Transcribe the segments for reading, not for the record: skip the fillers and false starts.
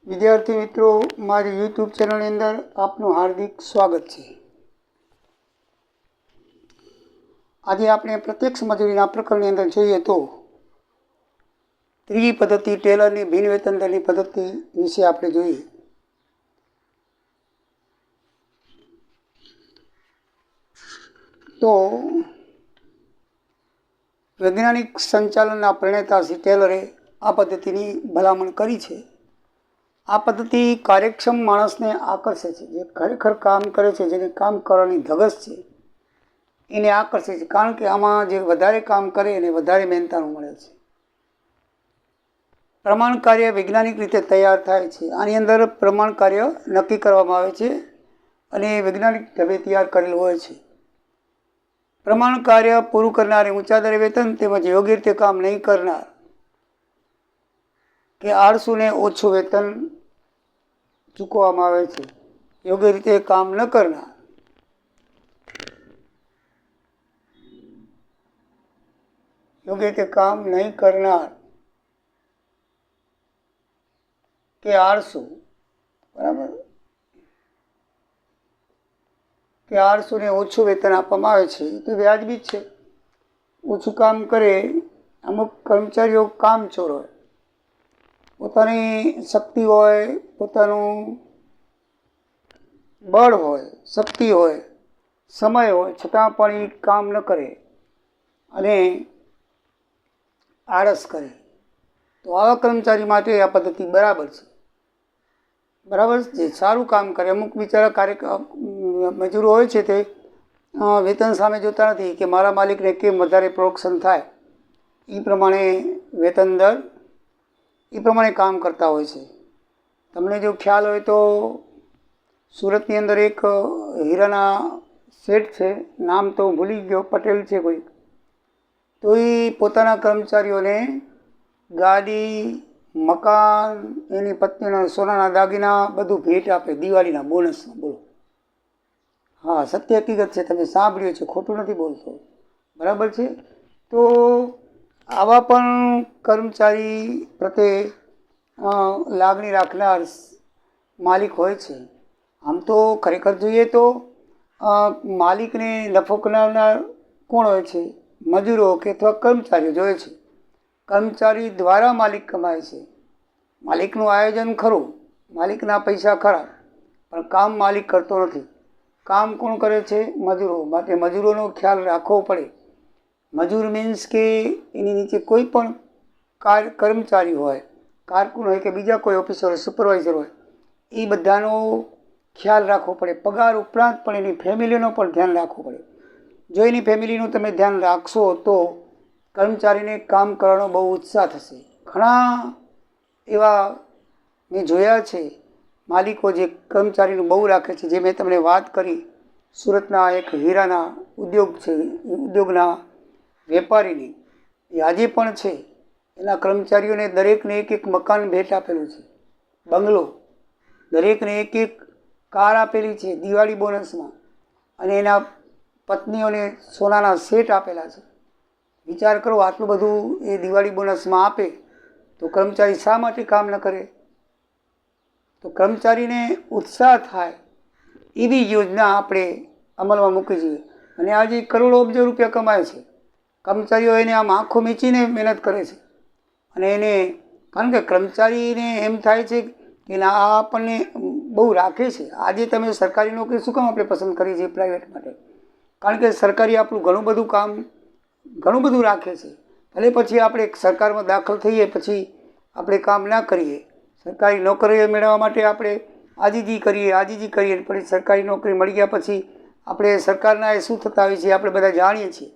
વિદ્યાર્થી મિત્રો, મારી યુટ્યુબ ચેનલની અંદર આપનું હાર્દિક સ્વાગત છે. આજે આપણે પ્રત્યક્ષ મજૂરીના પ્રકરણની અંદર જોઈએ તો ત્રીજી પદ્ધતિ ટેલરની બિન વેતન દરની પદ્ધતિ વિશે આપણે જોઈએ. તો વૈજ્ઞાનિક સંચાલનના પ્રણેતા શ્રી ટેલરે આ પદ્ધતિની ભલામણ કરી છે. આ પદ્ધતિ કાર્યક્ષમ માણસને આકર્ષે છે, જે ખરેખર કામ કરે છે, જેને કામ કરવાની ધગશ છે, એને આકર્ષે છે. કારણ કે આમાં જે વધારે કામ કરે એને વધારે મહેનતાણું મળે છે. પ્રમાણ કાર્ય વૈજ્ઞાનિક રીતે તૈયાર થાય છે. આની અંદર પ્રમાણ કાર્ય નક્કી કરવામાં આવે છે અને વૈજ્ઞાનિક ઢબે તૈયાર કરેલું હોય છે. પ્રમાણ કાર્ય પૂરું કરનાર ઊંચા દરે વેતન તેમજ યોગ્ય રીતે કામ નહીં કરનાર કે આળસુને ઓછું વેતન ચૂકવવામાં આવે છે. યોગ્ય રીતે કામ ન કરનાર યોગ્ય રીતે કામ નહીં કરનાર કે આળસુ, બરાબર, કે આળસુને ઓછું વેતન આપવામાં આવે છે. તો વ્યાજબી જ છે. ઓછું કામ કરે. અમુક કર્મચારીઓ કામચોર હોય, પોતાની શક્તિ હોય, પોતાનું બળ હોય, શક્તિ હોય, સમય હોય, છતાં પણ એ કામ ન કરે અને આળસ કરે. તો આવા કર્મચારી માટે આ પદ્ધતિ બરાબર છે. બરાબર, જે સારું કામ કરે. અમુક બિચારા મજૂરો હોય છે તે વેતન સામે જોતા નથી કે મારા માલિકને કેમ વધારે પ્રોડક્શન થાય, એ પ્રમાણે વેતન દર એ પ્રમાણે કામ કરતા હોય છે. તમને જો ખ્યાલ હોય તો સુરતની અંદર એક હીરાના શેઠ છે, નામ તો ભૂલી ગયો, પટેલ છે કોઈ. તો એ પોતાના કર્મચારીઓને ગાડી, મકાન, એની પત્નીના સોનાના દાગીના બધું ભેટ આપે દિવાળીના બોનસમાં. બોલો, હા, સત્ય હકીકત છે, તમે સાંભળ્યું છે, ખોટું નથી બોલતો, બરાબર છે. તો આવા પણ કર્મચારી પ્રત્યે લાગણી રાખનાર માલિક હોય છે. આમ તો ખરેખર જોઈએ તો માલિકને નફો કરાવનાર કોણ હોય છે? મજૂરો કે અથવા કર્મચારીઓ જોઈએ છે. કર્મચારી દ્વારા માલિક કમાય છે. માલિકનું આયોજન ખરું, માલિકના પૈસા ખરા, પણ કામ માલિક કરતો નથી. કામ કોણ કરે છે? મજૂરો. માટે મજૂરોનો ખ્યાલ રાખવો પડે. મજૂર મીન્સ કે એની નીચે કોઈ પણ કર્મચારી હોય, કારકુન હોય કે બીજા કોઈ ઓફિસર હોય, સુપરવાઇઝર હોય, એ બધાનો ખ્યાલ રાખવો પડે. પગાર ઉપરાંત પણ એની ફેમિલીનો પણ ધ્યાન રાખવું પડે. જો એની ફેમિલીનું તમે ધ્યાન રાખશો તો કર્મચારીને કામ કરવાનો બહુ ઉત્સાહ થશે. ઘણા એવા મેં જોયા છે માલિકો જે કર્મચારીનું બહુ રાખે છે. જે મેં તમને વાત કરી, સુરતના એક હીરાના ઉદ્યોગના વેપારીની, એ આજે પણ છે. એના કર્મચારીઓને દરેકને એક એક મકાન ભેટ આપેલું છે, બંગલો, દરેકને એક એક કાર આપેલી છે દિવાળી બોનસમાં, અને એના પત્નીઓને સોનાના સેટ આપેલા છે. વિચાર કરો, આટલું બધું એ દિવાળી બોનસમાં આપે તો કર્મચારી શા માટે કામ ન કરે? તો કર્મચારીને ઉત્સાહ થાય એવી યોજના આપણે અમલમાં મૂકી જોઈએ. અને આજે કરોડો અબજો રૂપિયા કમાય છે. કર્મચારીઓ એને આમ આંખો મીચીને મહેનત કરે છે. અને એને, કારણ કે કર્મચારીને એમ થાય છે કે આ આપણને બહુ રાખે છે. આજે તમે સરકારી નોકરી શું કામ આપણે પસંદ કરી છે પ્રાઇવેટ માટે? કારણ કે સરકારી આપણું ઘણું બધું રાખે છે. ભલે પછી આપણે સરકારમાં દાખલ થઈએ પછી આપણે કામ ના કરીએ, સરકારી નોકરી મેળવવા માટે આપણે આજીજી કરીએ, પછી સરકારી નોકરી મળી ગયા પછી આપણે સરકારના એ શું થતા હોય છે આપણે બધા જાણીએ છીએ,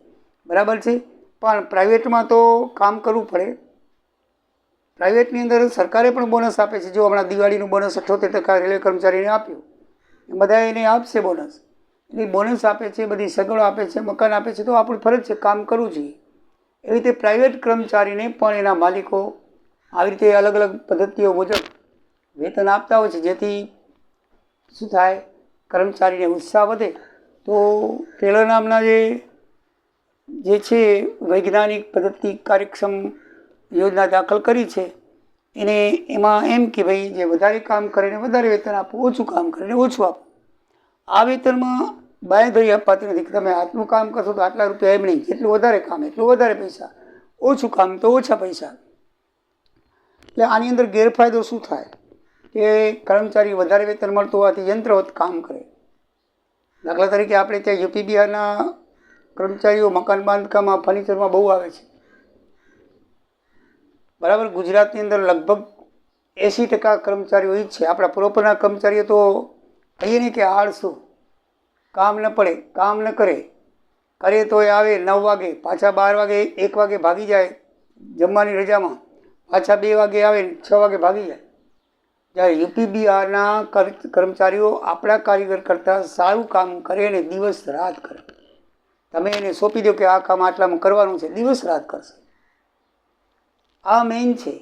બરાબર છે. પણ પ્રાઇવેટમાં તો કામ કરવું પડે. પ્રાઇવેટની અંદર સરકારે પણ બોનસ આપે છે. જો હમણાં દિવાળીનું બોનસ 78% રેલવે કર્મચારીને આપ્યું, બધા એને આપશે બોનસ. એટલે બોનસ આપે છે, બધી સગવડો આપે છે, મકાન આપે છે. તો આપણું ફરજ છે કામ કરવું જોઈએ. એવી રીતે પ્રાઇવેટ કર્મચારીને પણ એના માલિકો આવી રીતે અલગ અલગ પદ્ધતિઓ મુજબ વેતન આપતા હોય છે, જેથી શું થાય? કર્મચારીને ઉત્સાહ વધે. તો ટેલર નામના જે છે વૈજ્ઞાનિક પદ્ધતિ કાર્યક્ષમ યોજના દાખલ કરી છે. એને એમાં એમ કે ભાઈ જે વધારે કામ કરે ને વધારે વેતન આપો, ઓછું કામ કરે ને ઓછું આપો. આ વેતનમાં બાંયધરી અપાતી નથી કે તમે આટલું કામ કરશો તો આટલા રૂપિયા, એમ નહીં. જેટલું વધારે કામ એટલું વધારે પૈસા, ઓછું કામ તો ઓછા પૈસા. એટલે આની અંદર ગેરફાયદો શું થાય કે કર્મચારી વધારે વેતન મળતું હોવાથી યંત્રવત કામ કરે. દાખલા તરીકે આપણે ત્યાં યુપી બિહારના કર્મચારીઓ મકાન બાંધકામમાં, ફર્નિચરમાં બહુ આવે છે. બરાબર. ગુજરાતની અંદર લગભગ 80% કર્મચારીઓ એ જ છે. આપણા પ્રોપરના કર્મચારીઓ તો કહીએ ને કે આળસુ, કામ ન પડે, કામ ન કરે, કરે તો એ આવે 9 વાગે, પાછા 12 વાગે 1 વાગે ભાગી જાય જમવાની રજામાં, પાછા 2 વાગે આવે 6 વાગે ભાગી જાય. જ્યારે યુપી બિહારના કર્મચારીઓ આપણા કારીગર કરતાં સારું કામ કરે અને દિવસ રાત કરે. તમે એને સોંપી દો કે આ કામ આટલામાં કરવાનું છે, દિવસ રાત કરશે. આ મેઇન છે.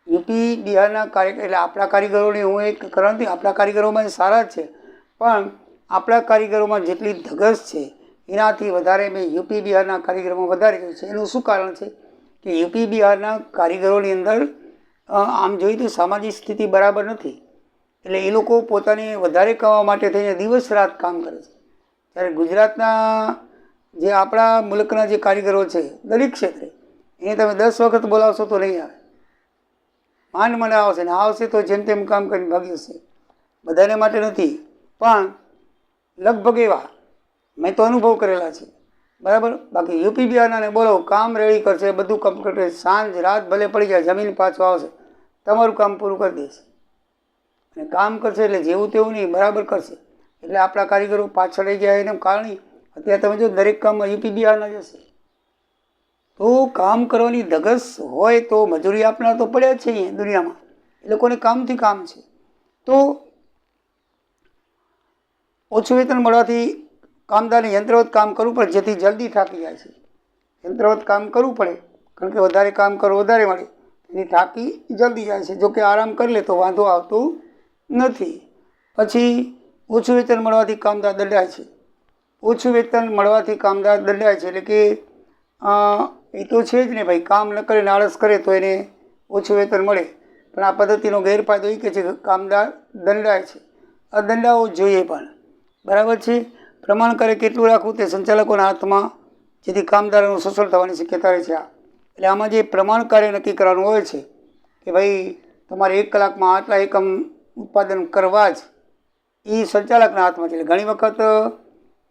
યુપી બિહારના એટલે આપણા કારીગરોને હું એક કરવાથી આપણા કારીગરોમાં સારા જ છે, પણ આપણા કારીગરોમાં જેટલી ધગશ છે એનાથી વધારે મેં યુપી બિહારના કારીગરોમાં વધારે જોયું છે. એનું શું કારણ છે કે યુપી બિહારના કારીગરોની અંદર આમ જોઈએ તો સામાજિક સ્થિતિ બરાબર નથી. એટલે એ લોકો પોતાને વધારે કમાવા માટે થઈને દિવસ રાત કામ કરે છે. ત્યારે ગુજરાતના જે આપણા મુલ્કના જે કારીગરો છે દરેક ક્ષેત્રે, એને તમે 10 વખત બોલાવશો તો નહીં આવે, માંડ મને આવશે ને આવશે તો જેમ તેમ કામ કરીને ભાગી જશે. બધાને માટે નથી, પણ લગભગ એવા મેં તો અનુભવ કરેલા છે. બરાબર. બાકી યુપી બિહારનાને બોલો, કામ રેડી કરશે, બધું કમ્પ્લીટ, સાંજ રાત ભલે પડી જાય, જમીન પાછું આવશે, તમારું કામ પૂરું કરી દેશે. અને કામ કરશે એટલે જેવું તેવું નહીં, બરાબર કરશે. એટલે આપણા કારીગરો પાછળ રહી ગયા એનું કારણ અત્યારે તમે જો દરેક કામમાં યુપી બિહારના જશે. તો કામ કરવાની ધગશ હોય તો મજૂરી આપનાર તો પડ્યા જ છે અહીંયા દુનિયામાં. એ લોકોને કામથી કામ છે. તો ઓછું વેતન મળવાથી કામદારને યંત્રવત કામ કરવું પડે, જેથી જલ્દી થાકી જાય છે. યંત્રવત કામ કરવું પડે કારણ કે વધારે કામ કરો વધારે મળે, એની થાકી જલ્દી જાય છે. જોકે આરામ કરી લે તો વાંધો આવતું નથી. પછી ઓછું વેતન મળવાથી કામદાર દંડાય છે. ઓછું વેતન મળવાથી કામદાર દંડાય છે એટલે કે એ તો છે જ ને ભાઈ, કામ ન કરે, આળસ કરે તો એને ઓછું વેતન મળે. પણ આ પદ્ધતિનો ગેરફાયદો એ કે છે કે કામદાર દંડાય છે. આ દંડાવો જોઈએ પણ. બરાબર છે. પ્રમાણકારે કેટલું રાખવું તે સંચાલકોના હાથમાં, જેથી કામદારોનું શોષણ થવાની શક્યતા રહે છે. એટલે આમાં જે પ્રમાણકારે નક્કી કરવાનું હોય છે કે ભાઈ તમારે 1 કલાકમાં આટલા એકમ ઉત્પાદન કરવા જ, એ સંચાલકના હાથમાં છે. એટલે ઘણી વખત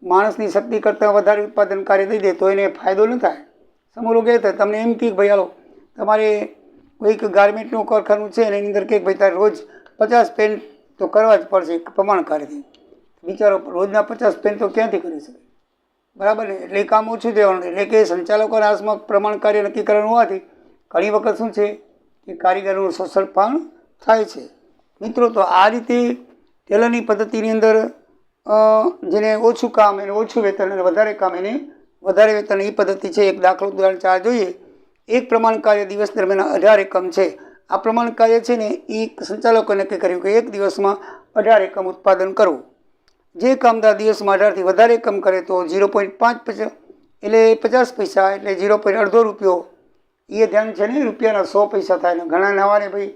માણસની શક્તિ કરતાં વધારે ઉત્પાદન કાર્ય દઈ દે તો એને ફાયદો ન થાય. સમૂહ કે થાય તમને એમ કહે ભાઈ હાલો તમારે કોઈક ગાર્મેન્ટનું કારખાનું છે અને એની અંદર કંઈક ભાઈ તારે રોજ 50 પેન્ટ તો કરવા જ પડશે પ્રમાણકારથી. બિચારો રોજના 50 પેન્ટ તો ક્યાંથી કરી શકે? બરાબર ને. એટલે એ કામ ઓછું દેવાનું. એટલે કે સંચાલકોના હાથમાં પ્રમાણ કાર્ય નક્કી કરવાનું હોવાથી ઘણી વખત શું છે કે કારીગરોનું શોષણ પણ થાય છે. મિત્રો, તો આ રીતે ટેલરની પદ્ધતિની અંદર જેને ઓછું કામ એને ઓછું વેતન અને વધારે કામ એને વધારે વેતન, એ પદ્ધતિ છે. એક દાખલો ઉદાહરણ 4 જોઈએ. એક પ્રમાણ કાર્ય દિવસ દરમિયાન 18 એકમ છે. આ પ્રમાણ કાર્ય છે ને એ સંચાલકોએ નક્કી કર્યું કે એક દિવસમાં 18 એકમ ઉત્પાદન કરવું. જે કામદાર દિવસમાં 18 થી વધારે એકમ કરે તો 0.5 એટલે 50 પૈસા, એટલે 0.5 રૂપિયો. એ ધ્યાન છે ને, રૂપિયાના 100 પૈસા થાય ને. ઘણા નવાને ભાઈ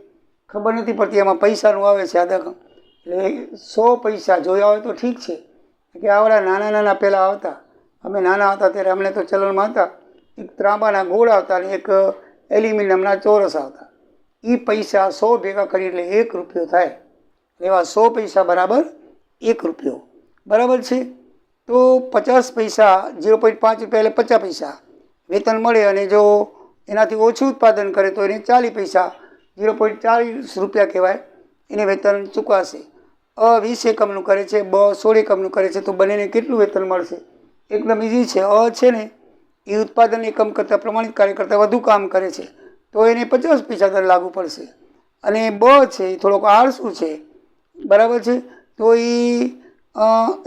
ખબર નથી પડતી એમાં પૈસાનું આવે છે આદા. એટલે 100 પૈસા જોયા હોય તો ઠીક છે કે આવડા નાના પહેલાં આવતા. અમે નાના હતા ત્યારે અમને તો ચલણમાં હતા, એક ત્રાંબાના ગોળ આવતા અને એક એલ્યુમિનિયમના ચોરસ આવતા. એ પૈસા 100 ભેગા કરી એટલે 1 રૂપિયો થાય. એવા 100 પૈસા બરાબર 1 રૂપિયો. બરાબર છે. તો 50 પૈસા, 0.5 રૂપિયા એટલે 50 પૈસા વેતન મળે. અને જો એનાથી ઓછું ઉત્પાદન કરે તો એને 40 પૈસા, 0.40 રૂપિયા કહેવાય, એને વેતન ચૂકવાશે. અ 20 એકમનું કરે છે, બ 16 એકમનું કરે છે, તો બંનેને કેટલું વેતન મળશે? એકદમ ઇઝી છે. અ છે ને એ ઉત્પાદન એકમ કરતાં, પ્રમાણિત કાર્ય કરતાં વધુ કામ કરે છે તો એને 50 પૈસા દર લાગુ પડશે. અને બ છે એ થોડોક આળસુ છે, બરાબર છે, તો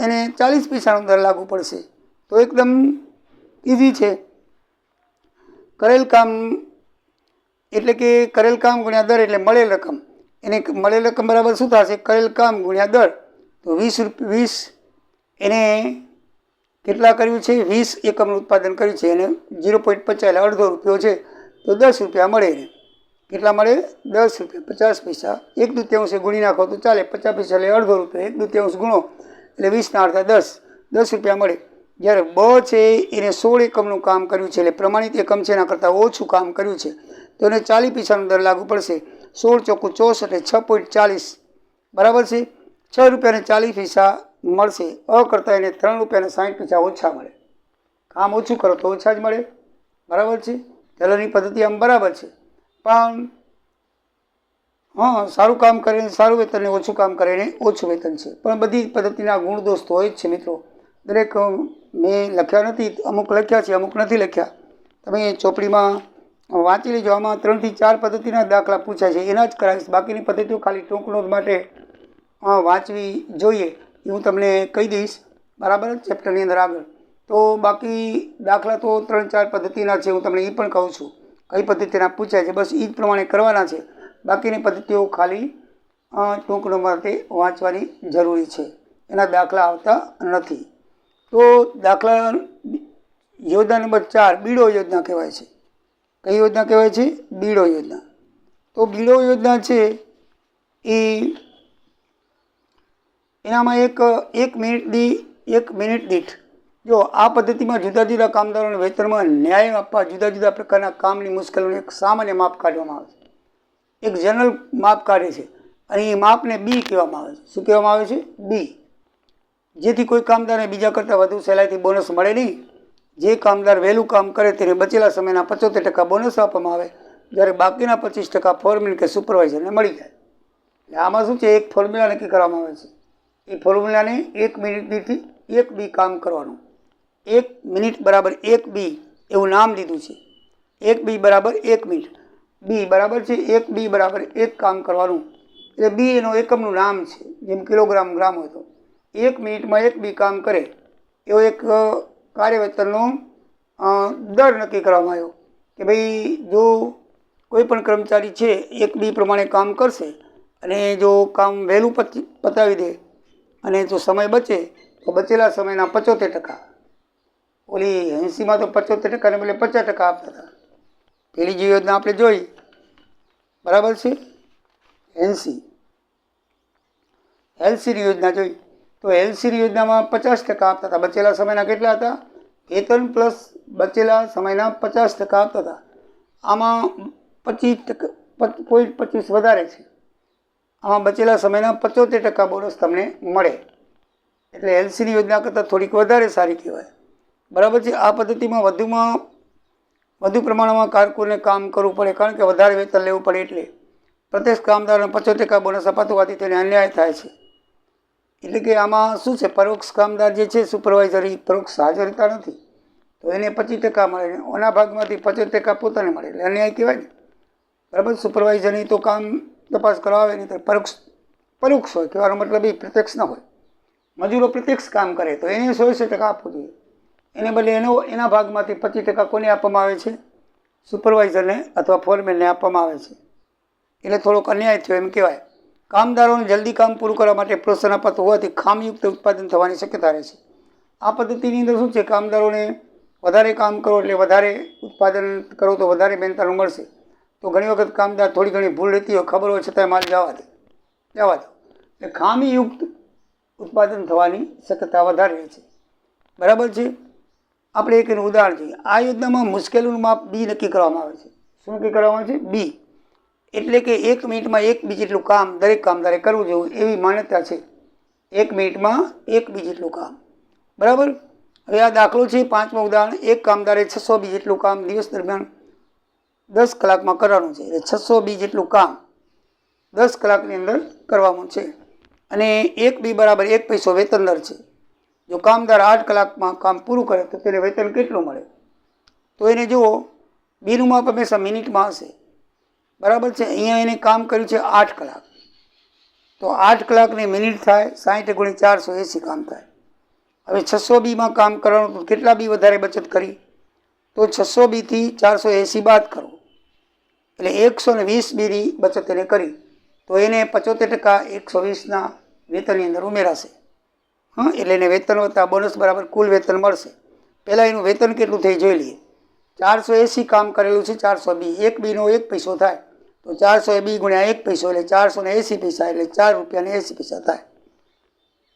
એને 40 પૈસાનો દર લાગુ પડશે. તો એકદમ ઇઝી છે. કરેલ કામ એટલે કે કરેલ કામ ગુણ્યા દર એટલે મળેલ રકમ. એને મળેલ રકમ બરાબર શું થશે? કરેલ કામ ગુણ્યા દર. તો 20 એને કેટલા કર્યું છે? 20 એકમનું ઉત્પાદન કર્યું છે. એને 0.50 એટલે અડધો રૂપિયો છે તો 10 રૂપિયા મળે એને. કેટલા મળે? 10 રૂપિયા 50 પૈસા. 1/2 ગુણી નાખો તો ચાલે. 50 પૈસા એટલે અડધો રૂપિયા. 1/2 ગુણો એટલે 20 અડધા 10 રૂપિયા મળે. જ્યારે બ છે એને 16 એકમનું કામ કર્યું છે, એટલે પ્રમાણિત એકમ છે એના કરતાં ઓછું કામ કર્યું છે, તો એને 40 પૈસાનો દર લાગુ પડશે. 16 ચોખ્ખું 64 એટલે 6.40 બરાબર છે. 6 રૂપિયાને 40 પૈસા મળશે. અ કરતાં એને 3 રૂપિયાને 60 પૈસા ઓછા મળે. કામ ઓછું કરો તો ઓછા જ મળે. બરાબર છે. ચલણની પદ્ધતિ આમ બરાબર છે, પણ સારું કામ કરે સારું વેતન ને ઓછું કામ કરે ને ઓછું વેતન છે. પણ બધી પદ્ધતિના ગુણ દોષ તો હોય જ છે મિત્રો. દરેક મેં લખ્યા નથી, અમુક લખ્યા છે, અમુક નથી લખ્યા. તમે ચોપડીમાં વાંચી લેજો. આમાં 3 થી 4 પદ્ધતિના દાખલા પૂછાય છે, એના જ કરાવીશ. બાકીની પદ્ધતિઓ ખાલી ટૂંક નોંધ માટે વાંચવી જોઈએ એ હું તમને કહી દઈશ. બરાબર, ચેપ્ટરની અંદર આગળ. તો બાકી દાખલા તો 3-4 પદ્ધતિના છે, હું તમને એ પણ કહું છું કઈ પદ્ધતિના પૂછાય છે. બસ એ જ પ્રમાણે કરવાના છે. બાકીની પદ્ધતિઓ ખાલી ટૂંક નોંધ માટે વાંચવાની જરૂરી છે, એના દાખલા આવતા નથી. તો દાખલા યોજના નંબર 4 બીડો યોજના કહેવાય છે. કઈ યોજના કહેવાય છે? બીડો યોજના. તો બીડો યોજના છે એ એનામાં એક મિનિટ દીઠ જો આ પદ્ધતિમાં જુદા જુદા કામદારોને વેતનમાં ન્યાય આપવા જુદા જુદા પ્રકારના કામની મુશ્કેલીનું એક સામાન્ય માપ કાઢવામાં આવે છે. એક જનરલ માપ કાઢે છે અને એ માપને બી કહેવામાં આવે છે. શું કહેવામાં આવે છે? બી. જેથી કોઈ કામદારને બીજા કરતાં વધુ સહેલાઈથી બોનસ મળે નહીં. જે કામદાર વહેલું કામ કરે તેને બચેલા સમયના 75% બોનસ આપવામાં આવે, જ્યારે બાકીના 25% ફોરમેન કે સુપરવાઇઝરને મળી જાય. એટલે આમાં શું છે? એક ફોર્મ્યુલા નક્કી કરવામાં આવે છે. એ ફોર્મ્યુલાને 1 મિનિટ દીઠ 1 બી કામ કરવાનું. 1 મિનિટ બરાબર 1 બી એવું નામ દીધું છે. 1 બી બરાબર 1 મિનિટ. બી બરાબર છે 1 બી બરાબર 1 કામ કરવાનું. એટલે બી એનો એકમનું નામ છે. જેમ કિલોગ્રામ ગ્રામ હોય તો 1 મિનિટમાં 1 બી કામ કરે એવો એક કાર્ય વેતનનો દર નક્કી કરવામાં આવ્યો કે ભાઈ જો કોઈ પણ કર્મચારી છે 1 બી પ્રમાણે કામ કરશે અને જો કામ વહેલું પતાવી દે અને જો સમય બચે તો બચેલા સમયના 75%, ઓલી 80માં તો 75% ને બદલે 50% આપતા હતા. પેલી જે યોજના આપણે જોઈ બરાબર છે 80 એલસીની યોજના જોઈ તો એલસીની યોજનામાં 50% આપતા હતા. બચેલા સમયના કેટલા હતા? વેતન પ્લસ બચેલા સમયના 50% આપતા હતા. આમાં 25% વધારે છે. આમાં બચેલા સમયના 75% બોનસ તમને મળે. એટલે એલસીની યોજના કરતાં થોડીક વધારે સારી કહેવાય. બરાબર છે. આ પદ્ધતિમાં વધુ પ્રમાણમાં કારકુનને કામ કરવું પડે, કારણ કે વધારે વેતન લેવું પડે. એટલે પ્રત્યેક કામદારને 75% બોનસ અપાતું હોવાથી તેને અન્યાય થાય છે. એટલે કે આમાં શું છે? પરોક્ષ કામદાર જે છે સુપરવાઇઝર એ પરોક્ષ હાજર રહેતા નથી, તો એને 25% મળે. એના ભાગમાંથી 75% પોતાને મળે, એટલે અન્યાય કહેવાય ને. બરાબર. સુપરવાઇઝરની તો કામ તપાસ કરવા આવે નહીં તો પરોક્ષ હોય. કહેવાનો મતલબ એ પ્રત્યક્ષ ન હોય. મજૂરો પ્રત્યક્ષ કામ કરે તો એને 100% આપવું જોઈએ. એને બદલે એના ભાગમાંથી 25% કોને આપવામાં આવે છે? સુપરવાઇઝરને અથવા ફોરમેનને આપવામાં આવે છે. એટલે થોડોક અન્યાય થયો એમ કહેવાય. કામદારોને જલ્દી કામ પૂરું કરવા માટે પ્રોત્સાહન અપાતું હોવાથી ખામીયુક્ત ઉત્પાદન થવાની શક્યતા રહે છે. આ પદ્ધતિની અંદર શું છે? કામદારોને વધારે કામ કરો એટલે વધારે ઉત્પાદન કરો તો વધારે મહેનતાણું મળશે. તો ઘણી વખત કામદાર થોડી ઘણી ભૂલ રહેતી હોય, ખબર હોય છતાંય માલ જવા દો. એટલે ખામીયુક્ત ઉત્પાદન થવાની શક્યતા વધારે રહે છે. બરાબર છે. આપણે એક એનું ઉદાહરણ જોઈએ. આ યોજનામાં મુશ્કેલીનું માપ બી નક્કી કરવામાં આવે છે. શું નક્કી કરવામાં આવે છે? બી. એટલે કે 1 મિનિટમાં 1 બી જેટલું કામ દરેક કામદારે કરવું જોઈએ એવી માન્યતા છે. 1 મિનિટમાં 1 બી જેટલું કામ. બરાબર. હવે આ દાખલો છે 5મું ઉદાહરણ. એક કામદારે 600 બી જેટલું કામ દિવસ દરમિયાન 10 કલાકમાં કરવાનું છે. એટલે 600 બી જેટલું કામ 10 કલાકની અંદર કરવાનું છે અને 1 બી બરાબર 1 પૈસો વેતન દર છે. જો કામદાર 8 કલાકમાં કામ પૂરું કરે તો તેને વેતન કેટલું મળે? તો એને જુઓ, બીનું માપ હંમેશા મિનિટમાં હશે. બરાબર છે. અહીંયા એને કામ કર્યું છે 8 કલાક, તો 8 કલાકની મિનિટ થાય 60 × 480 કામ થાય. હવે 600 બીમાં કામ કરવાનું તો કેટલા બી વધારે બચત કરી? તો 600 બીથી 480 બાદ કરો એટલે 120 બીની બચત એને કરી, તો એને 75% 120ના વેતનની અંદર ઉમેરાશે. એટલે એને વેતન વત્તા બોનસ બરાબર કુલ વેતન મળશે. પહેલાં એનું વેતન કેટલું થઈ જોઈ લઈએ. 480 કામ કરેલું છે 400 બી. 1 બીનો 1 પૈસો થાય તો 400 બી ગુણ્યા 1 પૈસો એટલે 480 પૈસા એટલે 4 રૂપિયા ને 80 પૈસા થાય.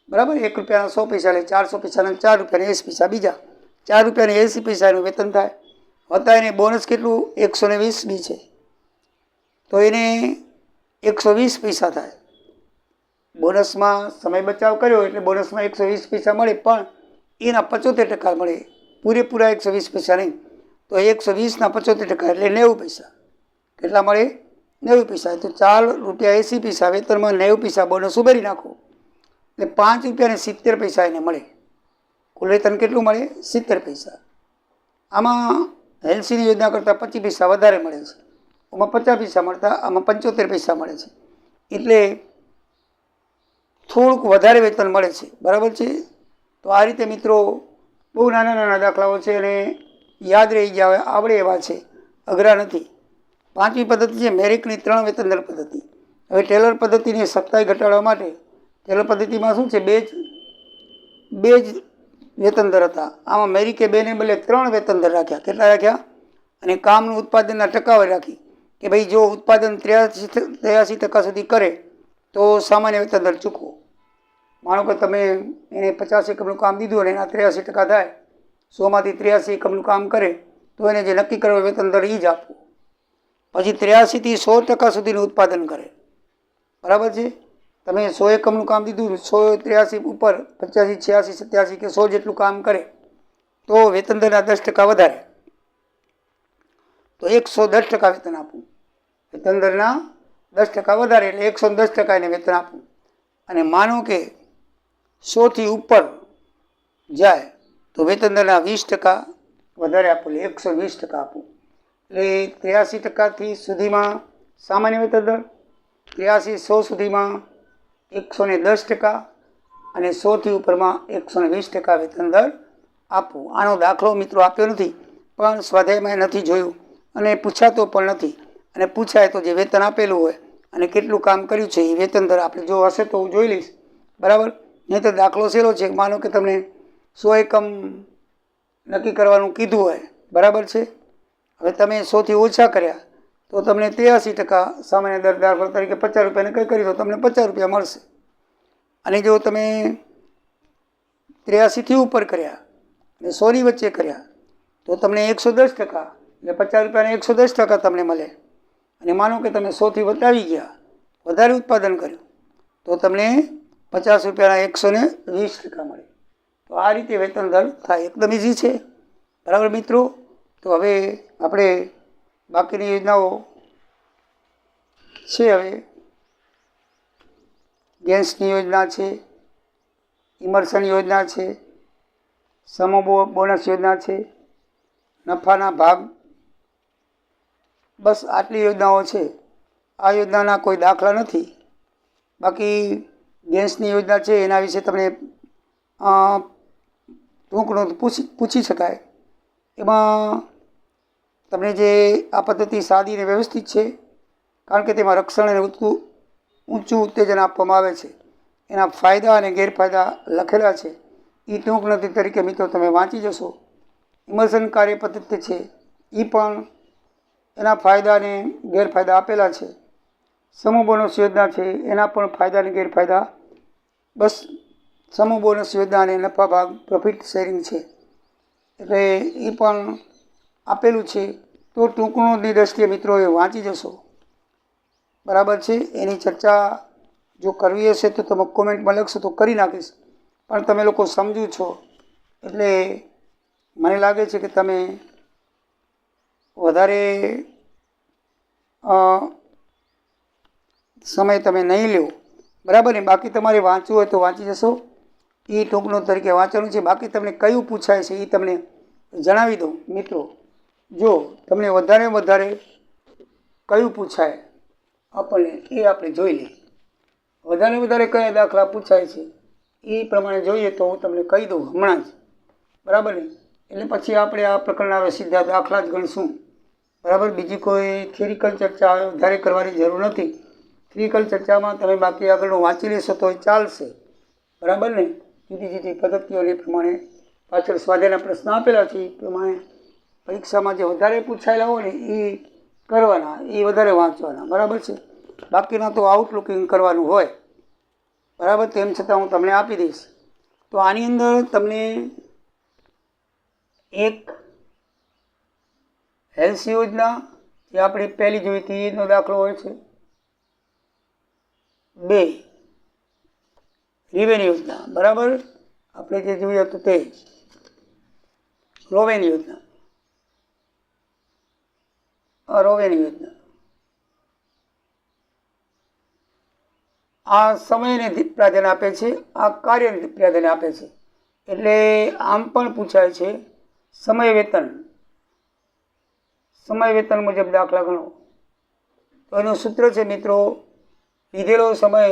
બરાબર, 1 રૂપિયાના 100 પૈસા એટલે 400 પૈસાના 4 રૂપિયા ને 80 પૈસા બીજા 4 રૂપિયા ને 80 પૈસાનું વેતન થાય. વત્તા એને બોનસ કેટલું 120 બી છે તો એને 120 પૈસા થાય. બોનસમાં સમય બચાવ કર્યો એટલે બોનસમાં 120 પૈસા મળે, પણ એના 75% મળે, પૂરેપૂરા 120 પૈસા નહીં. તો 120ના 75% એટલે 90 પૈસા. કેટલા મળે? 90 પૈસા. તો 4 રૂપિયા 80 પૈસા વેતનમાં 90 પૈસા બોનસ ઉમેરી નાખો એટલે 5 રૂપિયા ને 70 પૈસા એને મળે. કુલ વેતન કેટલું મળે? 70 પૈસા. આમાં એલસીની યોજના કરતાં 25 પૈસા વધારે મળે છે. આમાં 50 પૈસા મળતા આમાં 75 પૈસા મળે છે, એટલે થોડુંક વધારે વેતન મળે છે. બરાબર છે. તો આ રીતે મિત્રો બહુ નાના નાના દાખલાઓ છે અને યાદ રહી ગયા આવડે એવા છે, અઘરા નથી. 5મી પદ્ધતિ છે મેરિકની 3 વેતન દર પદ્ધતિ. હવે ટેલર પદ્ધતિની સખ્તાઈ ઘટાડવા માટે ટેલર પદ્ધતિમાં શું છે, બે જ વેતન દર હતા. આમાં મેરિકે 2ને બદલે 3 વેતન દર રાખ્યા. કેટલા રાખ્યા? અને કામનું ઉત્પાદનના ટકાવારી રાખી કે ભાઈ જો ઉત્પાદન 83% સુધી કરે તો સામાન્ય વેતન દર ચૂકવો. માનો કે તમે એને 50 એકમનું કામ દીધું અને એના 83% થાય, 100માંથી 83 એકમનું કામ કરે તો એને જે નક્કી કરેલો વેતન દર એ જ આપવું. પછી 83થી 100% સુધીનું ઉત્પાદન કરે. બરાબર છે. તમે 100 એકમનું કામ દીધું, 183 ઉપર 85, 86, 87 કે 100 જેટલું કામ કરે તો વેતન દરના 10% વધારે, તો 110% વેતન આપવું. વેતન દરના 10% વધારે એટલે 110% એને વેતન આપવું. અને માનો કે 100થી ઉપર જાય તો વેતન દરના 20% વધારે આપવું એટલે 120% આપવું. એટલે 83% સુધીમાં સામાન્ય વેતન દર, 83-100 સુધીમાં 110% અને 100થી ઉપરમાં 120% વેતન દર આપવું. આનો દાખલો મિત્રો આપ્યો નથી, પણ સ્વાધ્યાયમાં નથી જોયું અને પૂછાતો પણ નથી. અને પૂછાય તો જે વેતન આપેલું હોય અને કેટલું કામ કર્યું છે એ વેતન દર આપણે જો હશે તો હું જોઈ લઈશ. બરાબર. નહીં તો દાખલો સહેલો છે. માનો કે તમને 100 એકમ નક્કી કરવાનું કીધું હોય. બરાબર છે. હવે તમે 100થી ઓછા કર્યા તો તમને 83% સામાન્ય દર, દાખલા તરીકે 50 રૂપિયાને કંઈ કરી તો તમને 50 રૂપિયા મળશે. અને જો તમે 83થી ઉપર કર્યા અને 100ની વચ્ચે કર્યા તો તમને 110% એટલે 50 રૂપિયાને 110% તમને મળે. અને માનો કે તમે 100થી વધાવી ગયા, વધારે ઉત્પાદન કર્યું તો તમને 50 રૂપિયાના 120% મળે. તો આ રીતે વેતન દર થાય. એકદમ ઇઝી છે. બરાબર મિત્રો. તો હવે આપણે બાકીની યોજનાઓ છે. હવે ગેસની યોજના છે, ઇમર્શન યોજના છે, સમૂહ બોનસ યોજના છે, નફાના ભાગ, બસ આટલી યોજનાઓ છે. આ યોજનાના કોઈ દાખલા નથી. બાકી ગેસની યોજના છે એના વિશે તમને ટૂંકનું પૂછી શકાય. એમાં તમને જે આ પદ્ધતિ સાદી અને વ્યવસ્થિત છે, કારણ કે તેમાં રક્ષણ અને ઊંચું ઉત્તેજન આપવામાં આવે છે. એના ફાયદા અને ગેરફાયદા લખેલા છે. એ ટૂંક નોંધ તરીકે મિત્રો તમે વાંચી જશો. ઇમર્શન કાર્ય પદ્ધતિ છે એ પણ એના ફાયદા અને ગેરફાયદા આપેલા છે. સમૂહ બોનસ યોજના છે એના પણ ફાયદા અને ગેરફાયદા, બસ સમૂહ બોનસ યોજના અને નફા ભાગ પ્રોફિટ શેરિંગ છે એટલે એ પણ આપેલું છે. તો ટૂંકનોંધની દ્રષ્ટિએ મિત્રો એ વાંચી જશો. બરાબર છે. એની ચર્ચા જો કરવી હશે તો તમે કોમેન્ટમાં લખશો તો કરી નાખીશ. પણ તમે લોકો સમજુ છો એટલે મને લાગે છે કે તમે વધારે સમય તમે નહીં લો. બરાબર ને. બાકી તમારે વાંચવું હોય તો વાંચી જશો. એ ટૂંકનો તરીકે વાંચવાનું છે. બાકી તમને કયું પૂછાય છે એ તમને જણાવી દઉં મિત્રો. જો તમને વધારે કયું પૂછાય આપણને એ આપણે જોઈ લઈએ. વધારે કયા દાખલા પૂછાય છે એ પ્રમાણે જોઈએ તો હું તમને કહી દઉં હમણાં જ. બરાબર ને. એટલે પછી આપણે આ પ્રકારના હવે સીધા દાખલા જ ગણશું. બરાબર. બીજી કોઈ થિયરિકલ ચર્ચા વધારે કરવાની જરૂર નથી. થિયરિકલ ચર્ચામાં તમે બાકી આગળનું વાંચી લેશો તો એ ચાલશે. બરાબર ને. જુદી પદ્ધતિઓને પ્રમાણે પાછળ સ્વાધ્યાયના પ્રશ્ન આપેલા છે એ પ્રમાણે પરીક્ષામાં જે વધારે પૂછાયેલા હોય ને એ કરવાના, એ વધારે વાંચવાના, બરાબર છે. બાકીના તો આઉટલુકિંગ કરવાનું હોય, બરાબર. તેમ છતાં હું તમને આપી દઈશ. તો આની અંદર તમને એક હેલ્થ યોજના જે આપણે પહેલી જોઈ હતી એનો દાખલો હોય છે. 2 રીવેન યોજના, બરાબર. આપણે જે જોયું હતું તે રોવેન યોજના, રોવેન યોજના. આ સમયને પ્રાધાન્ય આપે છે, આ કાર્યને પ્રાધાન્ય આપે છે. એટલે આમ પણ પૂછાય છે સમય વેતન મુજબ દાખલા ગણો. તો એનું સૂત્ર છે મિત્રો, લીધેલો સમય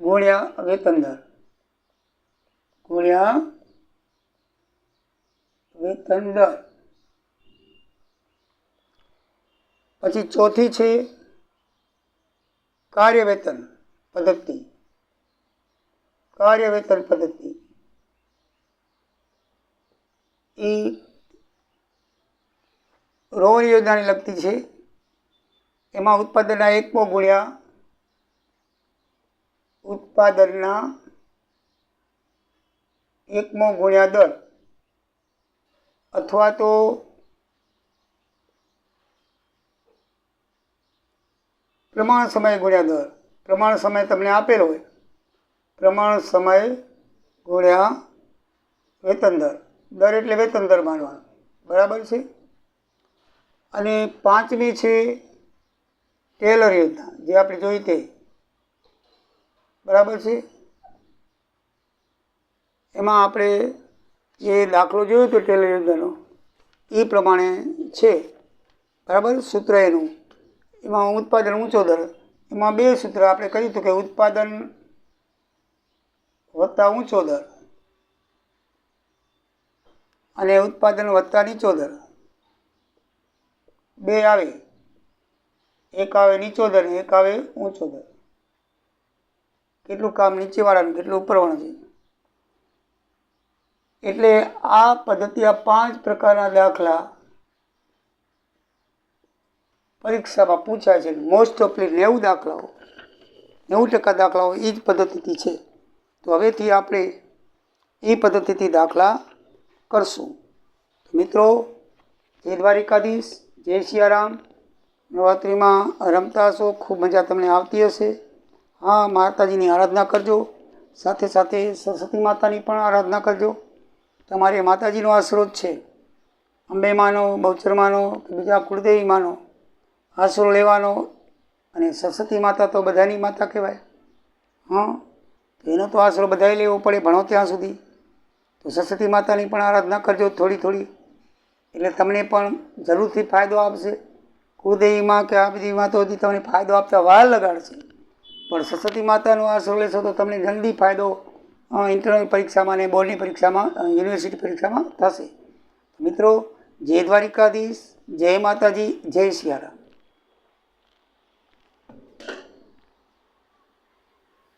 ગુણ્યા વેતન દર ગુણ્યા વેતન દર. પછી ચોથી છે કાર્ય વેતન પદ્ધતિ. એ રોવન યોજનાને લગતી છે. એમાં ઉત્પાદનના એકમો ગુણ્યા દર, અથવા તો પ્રમાણ સમય ગુણ્યા દર. પ્રમાણ સમય તમને આપેલો હોય, પ્રમાણ સમય ગુણ્યા વેતન દર. દર એટલે વેતન દર માનવાનો, બરાબર છે. અને 5મી છે ટેલર યોજના, જે આપણે જોઈ તે, બરાબર છે. એમાં આપણે જે દાખલો જોયો હતો ટેલર યોજનાનો એ પ્રમાણે છે, બરાબર. સૂત્ર એનું, એમાં ઉત્પાદન ઊંચો દર. એમાં 2 સૂત્ર આપણે કહ્યું હતું કે ઉત્પાદન વત્તા ઊંચો દર અને ઉત્પાદન વત્તા નીચો દર. 2 આવે, એક આવે નીચો દર ને એક આવે ઊંચો દર. કેટલું કામ નીચેવાળાનું, કેટલું ઉપરવાળાનું છે. એટલે આ પદ્ધતિ, આ 5 પ્રકારના દાખલા પરીક્ષામાં પૂછાય છે. મોસ્ટ ઓફલી 90% દાખલાઓ એ જ પદ્ધતિથી છે. તો હવેથી આપણે એ પદ્ધતિથી દાખલા કરશું. મિત્રો, જય દ્વારિકાધીશ, જય સિયારામ. નવરાત્રિમાં રમતા હશો, ખૂબ મજા તમને આવતી હશે. હા, માતાજીની આરાધના કરજો, સાથે સાથે સરસ્વતી માતાની પણ આરાધના કરજો. તમારે માતાજીનો આશરો જ છે. અંબે માનો, બહુચર માનો કે બીજા કુળદેવી માનો, આશરો લેવાનો. અને સરસ્વતી માતા તો બધાની માતા કહેવાય. તો એનો તો આશરો બધાએ લેવો પડે ભણો ત્યાં સુધી. તો સરસ્વતી માતાની પણ આરાધના કરજો થોડી, એટલે તમને પણ જરૂરથી ફાયદો આપશે. કુળદેવીમાં કે આ બધી માતાઓથી તમને ફાયદો આપતા વાર લગાડશે, પણ સરસ્વતી માતાનો આશરો લેશો તો તમને જલ્દી ફાયદો ઇન્ટરનલ પરીક્ષામાં અને બોર્ડની પરીક્ષામાં, યુનિવર્સિટી પરીક્ષામાં થશે. મિત્રો, જય દ્વારિકાધીશ, જય માતાજી, જય સિયારામ.